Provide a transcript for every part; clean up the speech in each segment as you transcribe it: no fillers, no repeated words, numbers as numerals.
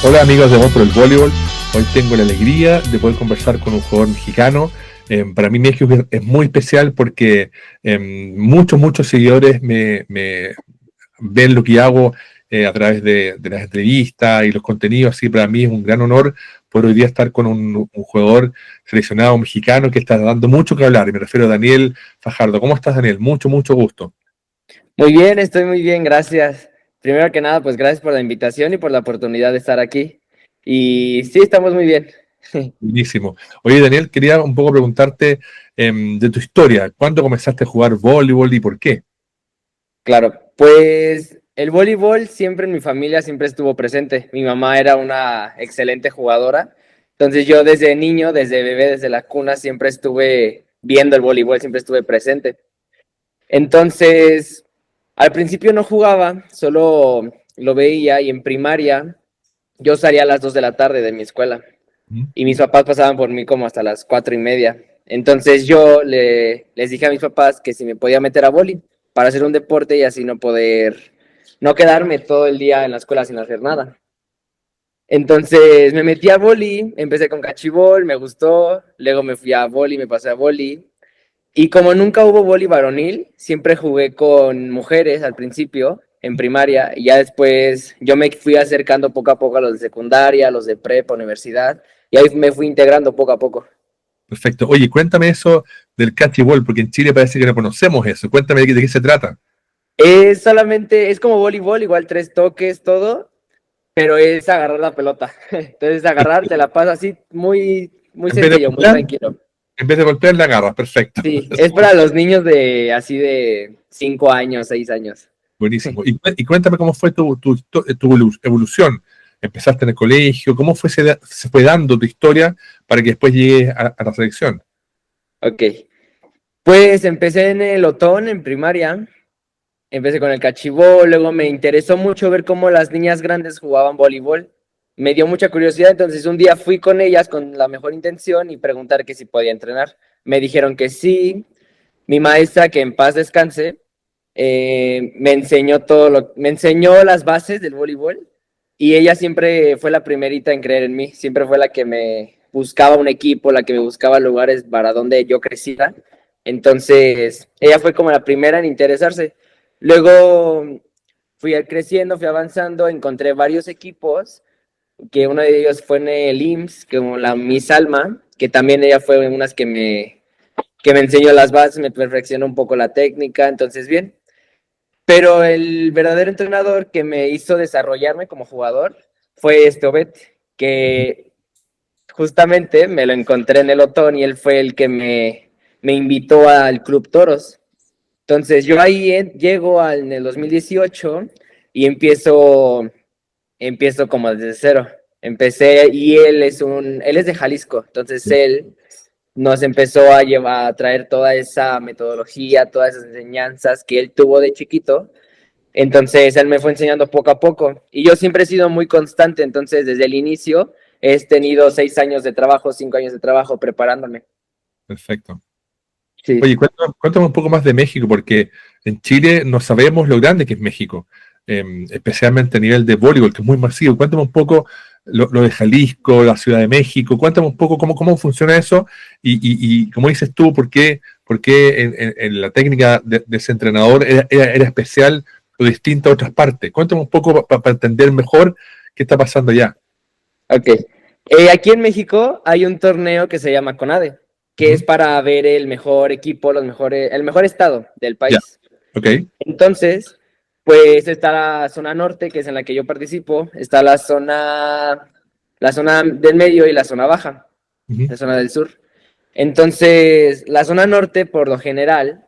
Hola amigos de Amor por el Voleibol, hoy tengo la alegría de poder conversar con un jugador mexicano. Para mí México es muy especial porque muchos seguidores me ven lo que hago a través de las entrevistas y los contenidos, así para mí es un gran honor por hoy día estar con un jugador seleccionado mexicano que está dando mucho que hablar, y me refiero a Daniel Fajardo. ¿Cómo estás, Daniel? Mucho gusto. Muy bien, estoy muy bien, gracias. Primero que nada, pues gracias por la invitación y por la oportunidad de estar aquí. Y sí, estamos muy bien. Buenísimo. Oye, Daniel, quería un poco preguntarte de tu historia. ¿Cuándo comenzaste a jugar voleibol y por qué? Claro, pues el voleibol siempre en mi familia siempre estuvo presente. Mi mamá era una excelente jugadora. Entonces yo desde niño, desde bebé, desde la cuna, siempre estuve viendo el voleibol, siempre estuve presente. Entonces, al principio no jugaba, solo lo veía y en primaria yo salía a las 2 de la tarde de mi escuela. ¿Mm? Y mis papás pasaban por mí como hasta las 4:30. Entonces les dije a mis papás que si me podía meter a boli para hacer un deporte y así no quedarme todo el día en la escuela sin hacer nada. Entonces me metí a boli, empecé con cachibol, me gustó, luego me fui a boli, me pasé a boli. Y como nunca hubo boli varonil, siempre jugué con mujeres al principio, en primaria, y ya después yo me fui acercando poco a poco a los de secundaria, a los de prepa, universidad, y ahí me fui integrando poco a poco. Perfecto. Oye, cuéntame eso del catchball, porque en Chile parece que no conocemos eso. Cuéntame de qué se trata. Es como voleibol, igual 3 toques, todo, pero es agarrar la pelota. Entonces agarrar, te la pasas así muy En vez de sencillo, muy golpear, tranquilo. en vez de golpear, la agarras. Perfecto. Sí, es para los niños de así de 5 años, 6 años. Buenísimo. Y cuéntame cómo fue tu evolución. ¿Empezaste en el colegio? ¿Cómo se fue dando tu historia para que después llegues a la selección? Ok. Pues empecé en el Otón, en primaria, empecé con el cachibol, luego me interesó mucho ver cómo las niñas grandes jugaban voleibol. Me dio mucha curiosidad, entonces un día fui con ellas con la mejor intención y preguntar que si podía entrenar. Me dijeron que sí. Mi maestra, que en paz descanse, me enseñó las bases del voleibol y ella siempre fue la primerita en creer en mí, siempre fue la que me buscaba un equipo, la que me buscaba lugares para donde yo creciera. Entonces, ella fue como la primera en interesarse. Luego fui creciendo, fui avanzando, encontré varios equipos, que uno de ellos fue en el IMSS, como la Miss Alma, que también ella fue unas que me enseñó las bases, me perfeccionó un poco la técnica, entonces bien. Pero el verdadero entrenador que me hizo desarrollarme como jugador fue este Obed, que justamente me lo encontré en el Otón y él fue el que me invitó al Club Toros. Entonces yo ahí llego en el 2018 y empiezo como desde cero. Empecé y él es de Jalisco, entonces él nos empezó a llevar a traer toda esa metodología, todas esas enseñanzas que él tuvo de chiquito. Entonces él me fue enseñando poco a poco y yo siempre he sido muy constante, entonces desde el inicio he tenido 6 años de trabajo, 5 años de trabajo preparándome. Perfecto. Sí, Oye, cuéntame un poco más de México, porque en Chile no sabemos lo grande que es México, especialmente a nivel de voleibol, que es muy masivo. Cuéntame un poco lo de Jalisco, la Ciudad de México, cuéntame un poco cómo funciona eso y como dices tú, por qué en la técnica de ese entrenador era especial o distinta a otras partes. Cuéntame un poco para entender mejor qué está pasando allá. ok. Aquí en México hay un torneo que se llama CONADE, que es Ujú. para ver el mejor equipo, el mejor estado del Ya, país. ok. Entonces, pues está la zona norte, que es en la que yo participo, está la zona del medio y la zona baja, Ujú. la zona del sur. Entonces, la zona norte, por lo general,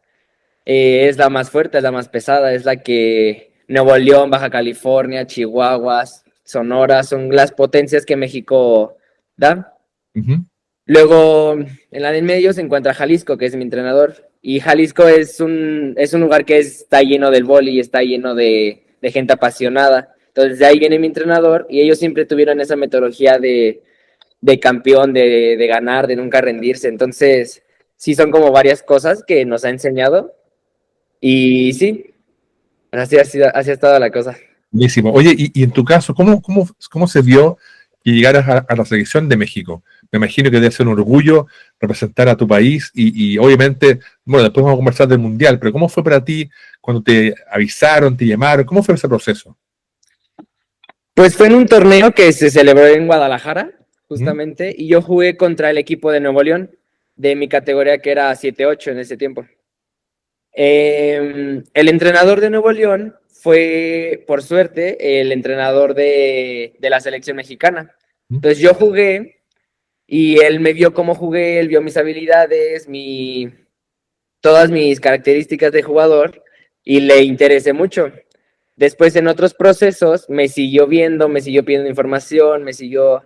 es la más fuerte, es la más pesada, es la que Nuevo León, Baja California, Chihuahua, Sonora, son las potencias que México da. Ujú. Luego, en la del medio se encuentra Jalisco, que es mi entrenador. Y Jalisco es un lugar que está lleno del boli, está lleno de gente apasionada. Entonces, de ahí viene mi entrenador y ellos siempre tuvieron esa metodología de campeón, de ganar, de nunca rendirse. Entonces, sí son como varias cosas que nos ha enseñado. Y sí, así ha estado la cosa. Buenísimo. Oye, y en tu caso, ¿cómo se vio que llegaras a la selección de México? Me imagino que debe ser un orgullo representar a tu país y obviamente, bueno, después vamos a conversar del Mundial, pero ¿cómo fue para ti cuando te avisaron, te llamaron? ¿Cómo fue ese proceso? Pues fue en un torneo que se celebró en Guadalajara, ¿Mm? justamente, y yo jugué contra el equipo de Nuevo León, de mi categoría que era 7-8 en ese tiempo. El entrenador de Nuevo León fue, por suerte, el entrenador de la selección mexicana. ¿Mm? Entonces yo jugué y él me vio cómo jugué, él vio mis habilidades, todas mis características de jugador y le interesé mucho. Después en otros procesos me siguió viendo, me siguió pidiendo información, me siguió,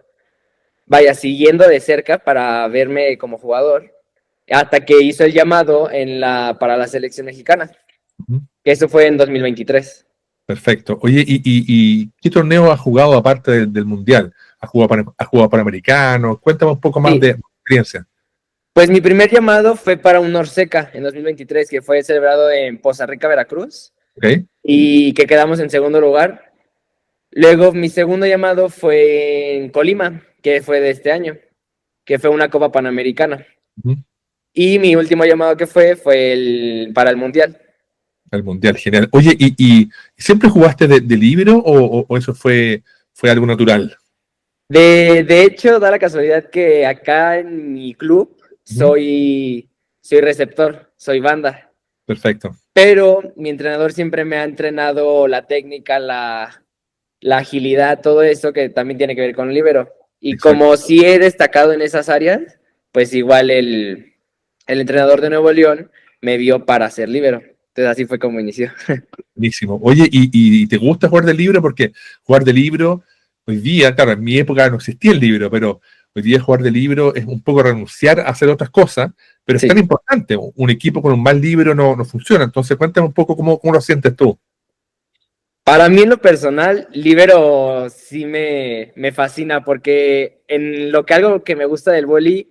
vaya, siguiendo de cerca para verme como jugador, hasta que hizo el llamado para la selección mexicana, ¿Mm? que eso fue en 2023. Perfecto. Oye, ¿y qué torneo has jugado aparte del Mundial? ¿Has jugado Panamericano? Cuéntame un poco más Sí, de experiencia. pues mi primer llamado fue para un Norseca en 2023, que fue celebrado en Poza Rica, Veracruz, ¿Ok? y que quedamos en segundo lugar. Luego mi segundo llamado fue en Colima, que fue de este año, que fue una Copa Panamericana. Ujú. Y mi último llamado que fue para el Mundial. El Mundial, genial. Oye, ¿y siempre jugaste de libero o eso fue algo natural? De hecho, da la casualidad que acá en mi club Ujú. soy receptor, soy banda. Perfecto. Pero mi entrenador siempre me ha entrenado la técnica, la agilidad, todo eso que también tiene que ver con libero. Y Exacto. como sí he destacado en esas áreas, pues igual el entrenador de Nuevo León me vio para ser libero. Entonces así fue como inició. Buenísimo. Oye, ¿y te gusta jugar de libro? Porque jugar de libro, hoy día, claro, en mi época no existía el libro, pero hoy día jugar de libro es un poco renunciar a hacer otras cosas, pero es tan Sí. importante. Un equipo con un mal libro no funciona. Entonces, cuéntame un poco cómo lo sientes tú. Para mí en lo personal, libero sí me fascina porque en lo que algo que me gusta del boli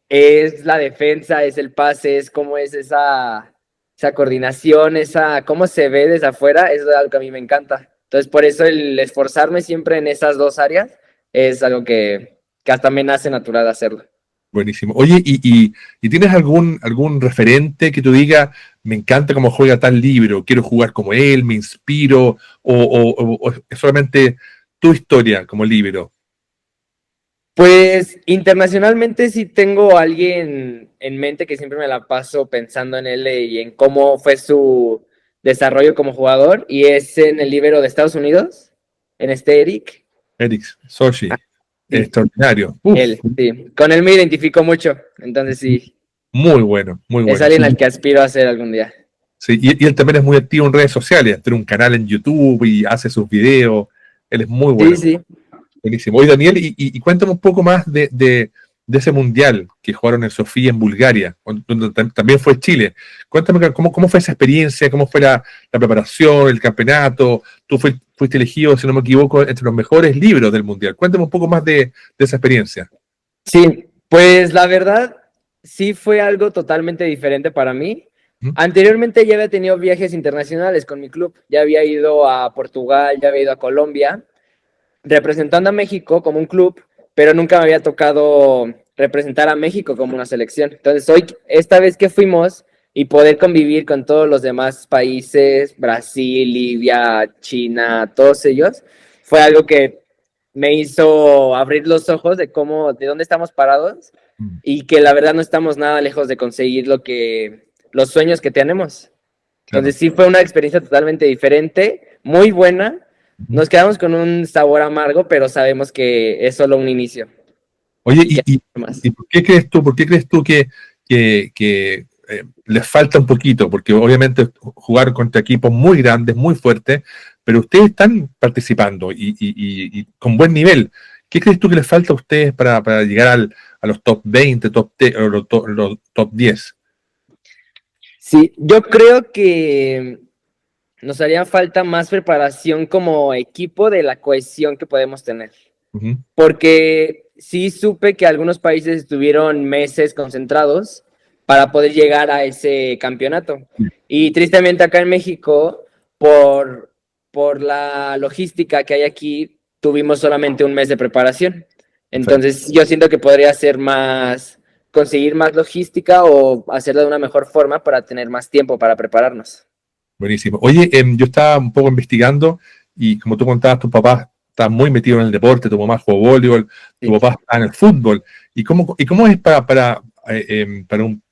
es la defensa, es el pase, es cómo es esa coordinación, cómo se ve desde afuera, es algo que a mí me encanta. Entonces por eso el esforzarme siempre en esas dos áreas es algo que hasta me nace natural hacerlo. Buenísimo. Oye, ¿y tienes algún referente que tú digas, me encanta cómo juega tal libro, quiero jugar como él, me inspiro, o es solamente tu historia como libro? Pues internacionalmente sí tengo a alguien en mente que siempre me la paso pensando en él y en cómo fue su desarrollo como jugador, y es en el libero de Estados Unidos, en este Eric. Eric Sochi, Ah, sí, extraordinario. Uf, él, sí. Con él me identifico mucho, entonces sí, muy bueno, muy es bueno. alguien Sí, al que aspiro a ser algún día. sí, y él también es muy activo en redes sociales, tiene un canal en YouTube y hace sus videos. Él es muy Sí, bueno. sí. Buenísimo. Oye, Daniel, y cuéntame un poco más de ese mundial que jugaron en Sofía, en Bulgaria, donde también fue Chile. Cuéntame cómo fue esa experiencia, cómo fue la preparación, el campeonato. Tú fuiste elegido, si no me equivoco, entre los mejores libros del mundial. Cuéntame un poco más de esa experiencia. Sí, pues la verdad sí fue algo totalmente diferente para mí. ¿Mm? Anteriormente ya había tenido viajes internacionales con mi club, ya había ido a Portugal, ya había ido a Colombia, representando a México como un club, pero nunca me había tocado representar a México como una selección. Entonces, hoy, esta vez que fuimos y poder convivir con todos los demás países, Brasil, Libia, China, todos ellos, fue algo que me hizo abrir los ojos de dónde estamos parados Mm. y que la verdad no estamos nada lejos de conseguir los sueños que tenemos. Claro. Entonces sí fue una experiencia totalmente diferente, muy buena. Ujú. Nos quedamos con un sabor amargo, pero sabemos que es solo un inicio Oye, y que hay más. y por qué crees tú que les falta un poquito? Porque obviamente jugar contra equipos muy grandes, muy fuertes, pero ustedes están participando y con buen nivel. ¿Qué crees tú que les falta a ustedes para llegar a los top 20, o los top 10? Sí, yo creo que nos haría falta más preparación como equipo de la cohesión que podemos tener. Ujú. Porque sí supe que algunos países estuvieron meses concentrados para poder llegar a ese campeonato. Y tristemente acá en México, por por la logística que hay aquí, tuvimos solamente un mes de preparación. Entonces, yo siento que podría ser más, conseguir más logística o hacerlo de una mejor forma para tener más tiempo para prepararnos. Buenísimo. Oye, yo estaba un poco investigando y como tú contabas, tu papá está muy metido en el deporte, tu mamá jugó voleibol, tu Sí. papá está en el fútbol. ¿Y cómo es para un,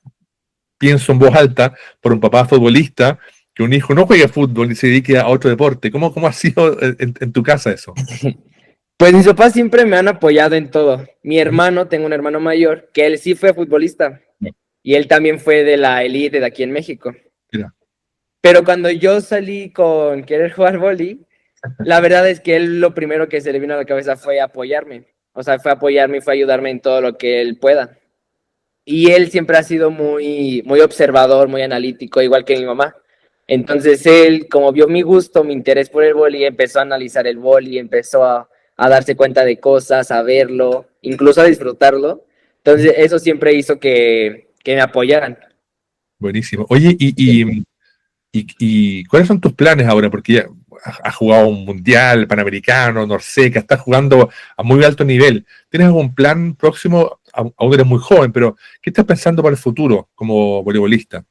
pienso en voz alta, por un papá futbolista, que un hijo no juegue fútbol y se dedique a otro deporte? ¿Cómo ha sido en tu casa eso? Pues mis papás siempre me han apoyado en todo. Mi hermano, tengo un hermano mayor, que él sí fue futbolista y él también fue de la elite de aquí en México. Mira, Pero cuando yo salí con querer jugar vóley, la verdad es que él lo primero que se le vino a la cabeza fue apoyarme. O sea, fue apoyarme y fue ayudarme en todo lo que él pueda. Y él siempre ha sido muy, muy observador, muy analítico, igual que mi mamá. Entonces él, como vio mi gusto, mi interés por el vóley, empezó a analizar el vóley, empezó a darse cuenta de cosas, a verlo, incluso a disfrutarlo. Entonces eso siempre hizo que me apoyaran. buenísimo. Oye, ¿y cuáles son tus planes ahora? Porque ya has jugado un mundial, panamericano, Norseca, estás jugando a muy alto nivel. ¿Tienes algún plan próximo? Aún eres muy joven, pero ¿qué estás pensando para el futuro como voleibolista?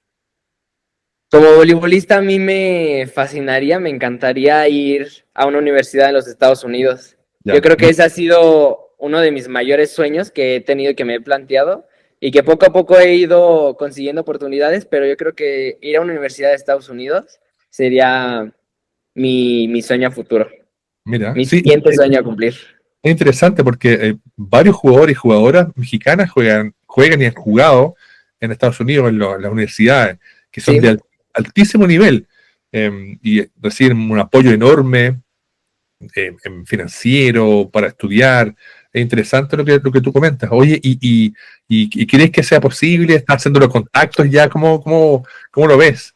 Como voleibolista a mí me fascinaría, me encantaría ir a una universidad en los Estados Unidos. Yo Ya, creo que ese ha sido uno de mis mayores sueños que he tenido y que me he planteado y que poco a poco he ido consiguiendo oportunidades, pero yo creo que ir a una universidad de Estados Unidos sería mi sueño a futuro, mira, mi sí, siguiente sueño a cumplir. es interesante porque varios jugadores y jugadoras mexicanas juegan y han jugado en Estados Unidos, en las universidades, que son Sí, de altísimo nivel, y reciben un apoyo enorme financiero, para estudiar. Es interesante lo que tú comentas. Oye, ¿y crees que sea posible? ¿Estás haciendo los contactos ya? ¿Cómo lo ves?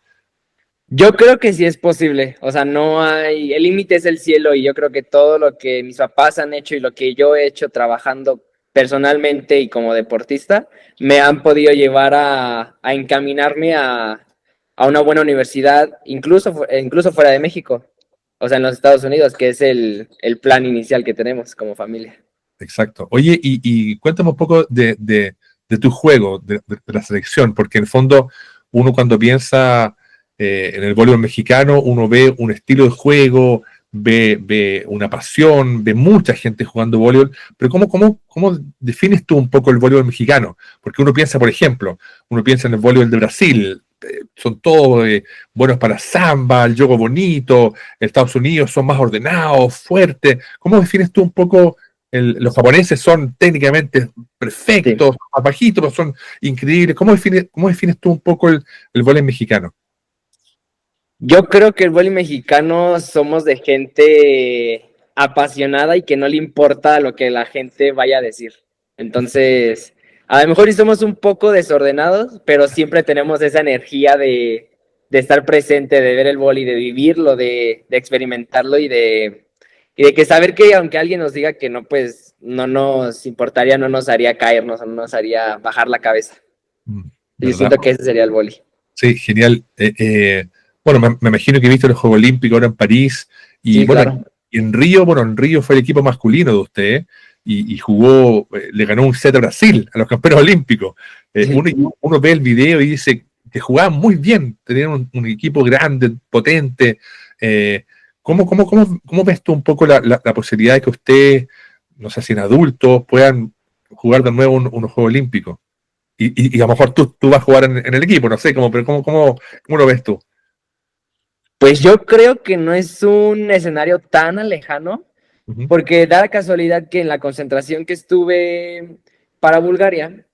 yo creo que sí es posible, o sea, no hay, el límite es el cielo y yo creo que todo lo que mis papás han hecho y lo que yo he hecho trabajando personalmente y como deportista, me han podido llevar a encaminarme a una buena universidad, incluso fuera de México, o sea, en los Estados Unidos, que es el plan inicial que tenemos como familia. Exacto. Oye, y cuéntame un poco de tu juego, de la selección, porque en el fondo uno cuando piensa en el voleibol mexicano, uno ve un estilo de juego, ve una pasión, ve mucha gente jugando voleibol, pero ¿cómo defines tú un poco el voleibol mexicano? Porque uno piensa, por ejemplo, uno piensa en el voleibol de Brasil, son todos buenos para samba, el juego bonito, Estados Unidos son más ordenados, fuertes. ¿Cómo defines tú un poco los japoneses son técnicamente Sí. perfectos, más bajitos, pero son increíbles? ¿Cómo defines tú un poco el voleibol mexicano? Yo creo que el voleibol mexicano somos de gente apasionada y que no le importa lo que la gente vaya a decir. Entonces, a lo mejor sí somos un poco desordenados, pero siempre tenemos esa energía de estar presente, de ver el voleibol, de vivirlo, de experimentarlo y de que saber que aunque alguien nos diga que no, pues no nos importaría, no nos haría caernos, no nos haría bajar la cabeza. Y ¿Verdad? siento que ese sería el voleibol. Sí, genial. Bueno, me imagino que viste los Juegos Olímpicos ahora en París y Sí, bueno, claro. y en Río fue el equipo masculino de usted, y jugó, le ganó un set a Brasil, a los campeones olímpicos. Uno ve el video y dice que jugaban muy bien, tenían un equipo grande, potente. Eh, ¿Cómo ves tú un poco la posibilidad de que ustedes, no sé si en adultos, puedan jugar de nuevo unos Juegos Olímpicos? Y a lo mejor tú vas a jugar en el equipo, no sé, pero ¿cómo lo ves tú? Pues yo creo que no es un escenario tan lejano, Ujú, porque da la casualidad que en la concentración que estuve para Bulgaria,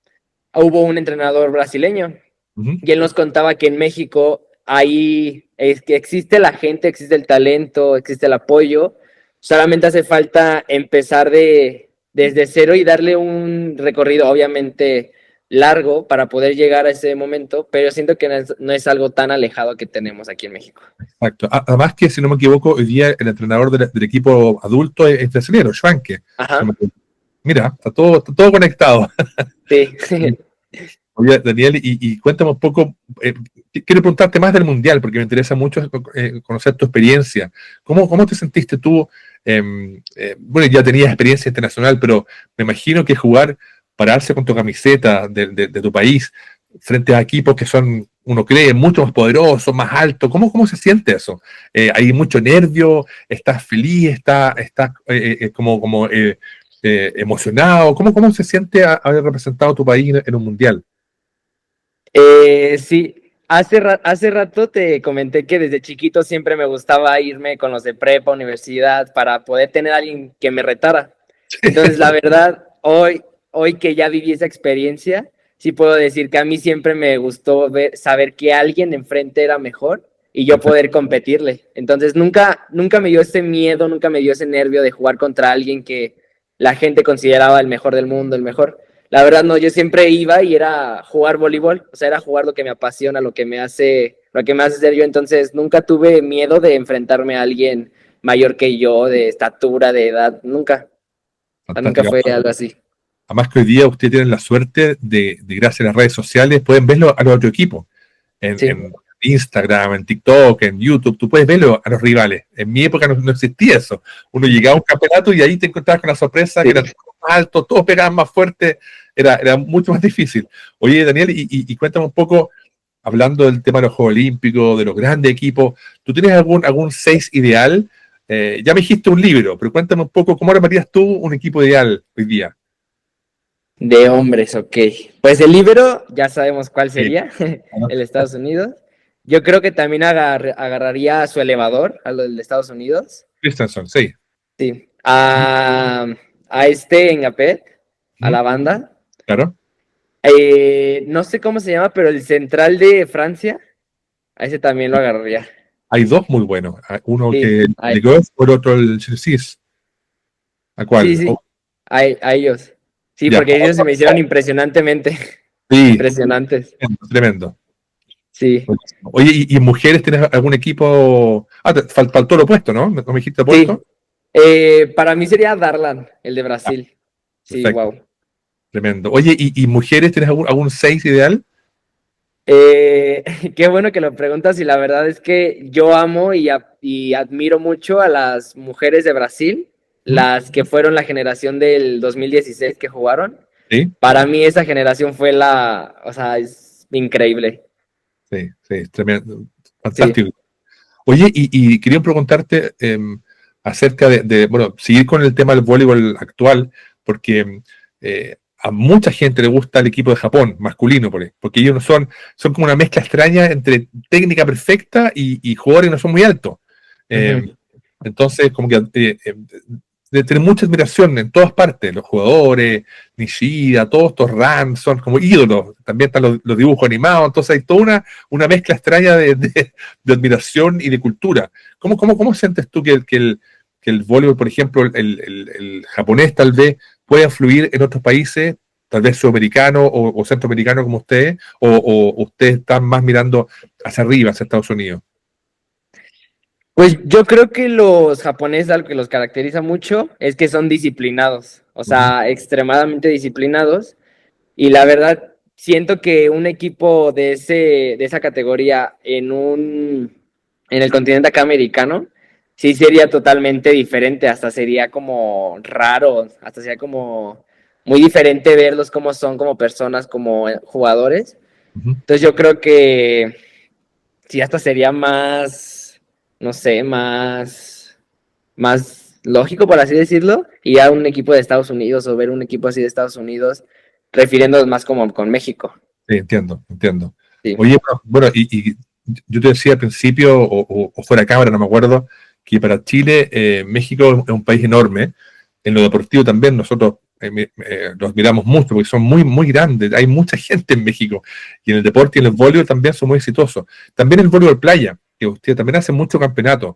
hubo un entrenador brasileño ujú. y él nos contaba que en México ahí es que existe la gente, existe el talento, existe el apoyo, solamente hace falta empezar desde cero y darle un recorrido, obviamente largo para poder llegar a ese momento, pero siento que no es algo tan alejado que tenemos aquí en México. Exacto. Además que, si no me equivoco, hoy día el entrenador del equipo adulto es brasileño, Schwanke. Ajá, Mira, está todo conectado. sí. Oye, Daniel, y cuéntame un poco, quiero preguntarte más del Mundial, porque me interesa mucho conocer tu experiencia. ¿Cómo te sentiste tú? Bueno, ya tenías experiencia internacional, pero me imagino que jugar, pararse con tu camiseta de tu país frente a equipos que son, uno cree, mucho más poderosos, más altos. ¿Cómo se siente eso? ¿Hay mucho nervio? ¿Estás feliz? ¿Estás emocionado? ¿Cómo se siente haber representado a tu país en un Mundial? Sí, hace rato te comenté que desde chiquito siempre me gustaba irme con los de prepa, universidad, para poder tener a alguien que me retara. Entonces, la verdad, hoy que ya viví esa experiencia, sí puedo decir que a mí siempre me gustó saber que alguien enfrente era mejor y yo Perfecto. poder competirle. Entonces, nunca me dio ese miedo, nunca me dio ese nervio de jugar contra alguien que la gente consideraba el mejor del mundo, el mejor. La verdad no, yo siempre iba y era jugar voleibol, o sea, era jugar lo que me apasiona, lo que me hace ser yo, entonces nunca tuve miedo de enfrentarme a alguien mayor que yo, de estatura, de edad, nunca, o sea, nunca Fantástico. fue algo así. Además que hoy día ustedes tienen la suerte gracias a las redes sociales, pueden verlo a los otros equipos. Sí, En Instagram, en TikTok, en YouTube, tú puedes verlo a los rivales. En mi época no existía eso. Uno llegaba a un campeonato y ahí te encontrabas con la sorpresa que sí. eran todos más altos, todos pegaban más fuerte, era mucho más difícil. Oye, Daniel, y cuéntame un poco, hablando del tema de los Juegos Olímpicos, de los grandes equipos, ¿tú tienes algún seis ideal? Ya me dijiste un libro, pero cuéntame un poco, ¿cómo armarías tú un equipo ideal hoy día? De hombres, ok. Pues el libero, ya sabemos cuál Sí, sería, bueno, el de Estados Unidos. Yo creo que también agarraría a su elevador, a lo del de Estados Unidos. Christensen, sí. Sí. Ujú, A este en Apet, a ujú, la banda. claro. No sé cómo se llama, pero el central de Francia, a ese también lo agarraría. Hay dos muy buenos. Uno Sí, que de golf, por otro el Chelsea. ¿A sí, cuál? sí, a ellos. Sí, Ya. porque ellos se me hicieron impresionantemente Sí, impresionantes. tremendo, tremendo. Sí, Buenísimo. Oye, ¿y mujeres tienes algún equipo? Ah, faltó lo opuesto, ¿no? ¿No me dijiste sí. opuesto? Para mí sería Darlan, el de Ah, Brasil. Sí, perfecto, wow. tremendo. Oye, ¿y mujeres tienes algún seis ideal? Eh, Qué bueno que lo preguntas y la verdad es que yo amo y admiro mucho a las mujeres de Brasil, ¿Mm? las que fueron la generación del 2016 que jugaron. Sí, Para mí esa generación fue o sea, es increíble. sí, tremendo, Sí, fantástico. Oye, y quería preguntarte acerca bueno, seguir con el tema del voleibol actual, porque a mucha gente le gusta el equipo de Japón, masculino, porque ellos no son como una mezcla extraña entre técnica perfecta y jugadores que no son muy altos. Eh, ujú, entonces, como que de tener mucha admiración en todas partes, los jugadores, Nishida, todos estos Rams son como ídolos, también están los dibujos animados, entonces hay toda una mezcla extraña de admiración y de cultura. ¿Cómo sientes tú que el voleibol, por ejemplo, el japonés tal vez pueda influir en otros países, tal vez sudamericano o centroamericano como ustedes, o ustedes están más mirando hacia arriba, hacia Estados Unidos? pues yo creo que los japoneses algo que los caracteriza mucho es que son disciplinados, o Ujú, sea, extremadamente disciplinados. Y la verdad, siento que un equipo de esa categoría en el continente acá americano, sí sería totalmente diferente, hasta sería como raro, hasta sería como muy diferente verlos como son como personas, como jugadores. ujú. Entonces yo creo que sí, hasta sería más, no sé, más lógico, por así decirlo, ir a un equipo de Estados Unidos o ver un equipo así de Estados Unidos, refiriéndonos más como con México. Sí, entiendo, entiendo. Sí. Oye, bueno, y yo te decía al principio, o fuera de cámara, no me acuerdo, que para Chile, México es un país enorme. En lo deportivo también nosotros los admiramos mucho porque son muy, muy grandes. Hay mucha gente en México. Y en el deporte y en el voleibol también son muy exitosos. También el voleibol playa, que usted también hace muchos campeonatos,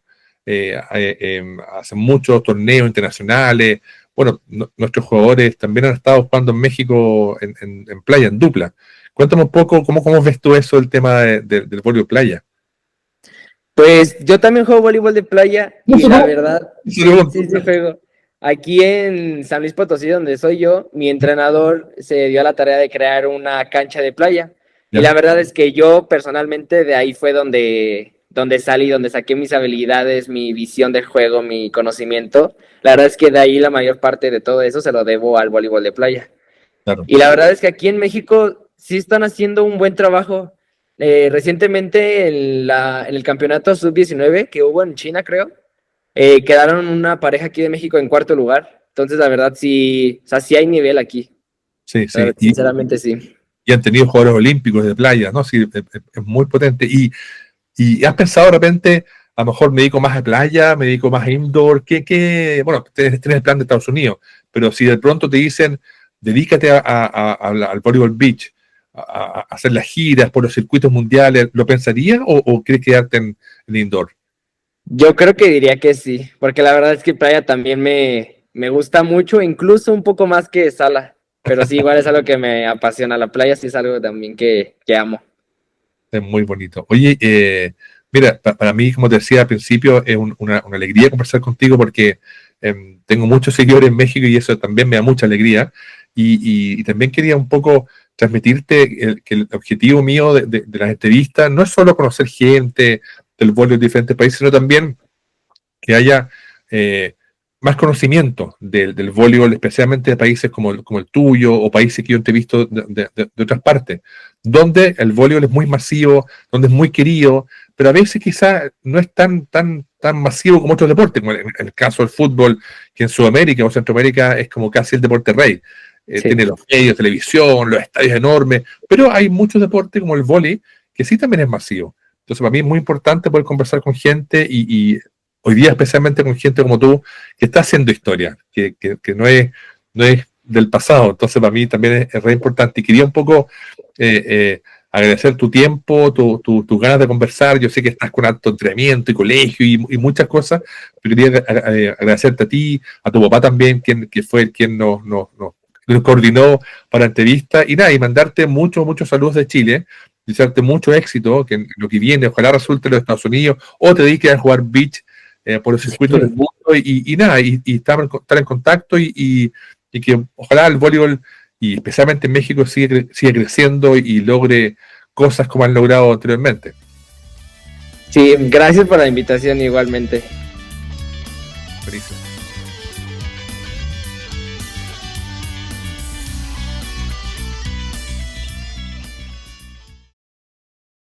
hacen muchos torneos internacionales. Bueno, nuestros jugadores también han estado jugando en México en playa, en dupla. Cuéntame un poco cómo ves tú eso, el tema del voleibol playa. Pues yo también juego voleibol de playa No y sé la cómo. verdad, Se sí, pregunto. sí, sí juego. aquí en San Luis Potosí, donde soy yo, mi entrenador se dio a la tarea de crear una cancha de playa. Y la ¿Ya? verdad es que yo personalmente de ahí fue donde salí, donde saqué mis habilidades, mi visión del juego, mi conocimiento. La verdad es que de ahí la mayor parte de todo eso se lo debo al voleibol de playa. Claro. Y la verdad es que aquí en México sí están haciendo un buen trabajo. Recientemente en el campeonato sub-19 que hubo en China, creo, quedaron una pareja aquí de México en cuarto lugar. Entonces, la verdad, sí, o sea, sí hay nivel aquí. Sí, La sí. verdad, sinceramente, sí. Y han tenido jugadores olímpicos de playa, ¿no? Sí, es muy potente. Y has pensado de repente, a lo mejor me dedico más a playa, me dedico más a indoor, bueno, tienes el plan de Estados Unidos, pero si de pronto te dicen, dedícate al voleibol beach, a hacer las giras por los circuitos mundiales, ¿lo pensarías o quieres quedarte en indoor? Yo creo que diría que sí, porque la verdad es que playa también me gusta mucho, incluso un poco más que sala. Pero sí, igual es algo que me apasiona. La playa sí es algo también que amo. Es muy bonito. Oye, mira, para mí, como te decía al principio, es una alegría conversar contigo porque tengo muchos seguidores en México y eso también me da mucha alegría. Y también quería un poco transmitirte que el objetivo mío de las entrevistas no es solo conocer gente del vuelo de diferentes países, sino también que haya eh, más conocimiento del voleibol, especialmente de países como el tuyo o países que yo te he visto de otras partes, donde el voleibol es muy masivo, donde es muy querido, pero a veces quizás no es tan masivo como otros deportes, como en el caso del fútbol, que en Sudamérica o Centroamérica es como casi el deporte rey. Sí. Tiene los medios, televisión, los estadios enormes, pero hay muchos deportes como el vóley que sí también es masivo. Entonces, para mí es muy importante poder conversar con gente y hoy día especialmente con gente como tú, que está haciendo historia, que no es del pasado. Entonces, para mí también es re importante. Y quería un poco agradecer tu tiempo, tus ganas de conversar. Yo sé que estás con alto entrenamiento y colegio y muchas cosas, pero quería agradecerte a ti, a tu papá también, que fue quien nos coordinó para la entrevista. Y nada, y mandarte muchos saludos de Chile. Desearte mucho éxito, que en lo que viene, ojalá resulte en los Estados Unidos, o te dediques a jugar beach por el circuito del mundo y nada, y estar en contacto y que ojalá el voleibol, y especialmente en México, siga creciendo y logre cosas como han logrado anteriormente. Sí, gracias por la invitación igualmente. Buenísimo.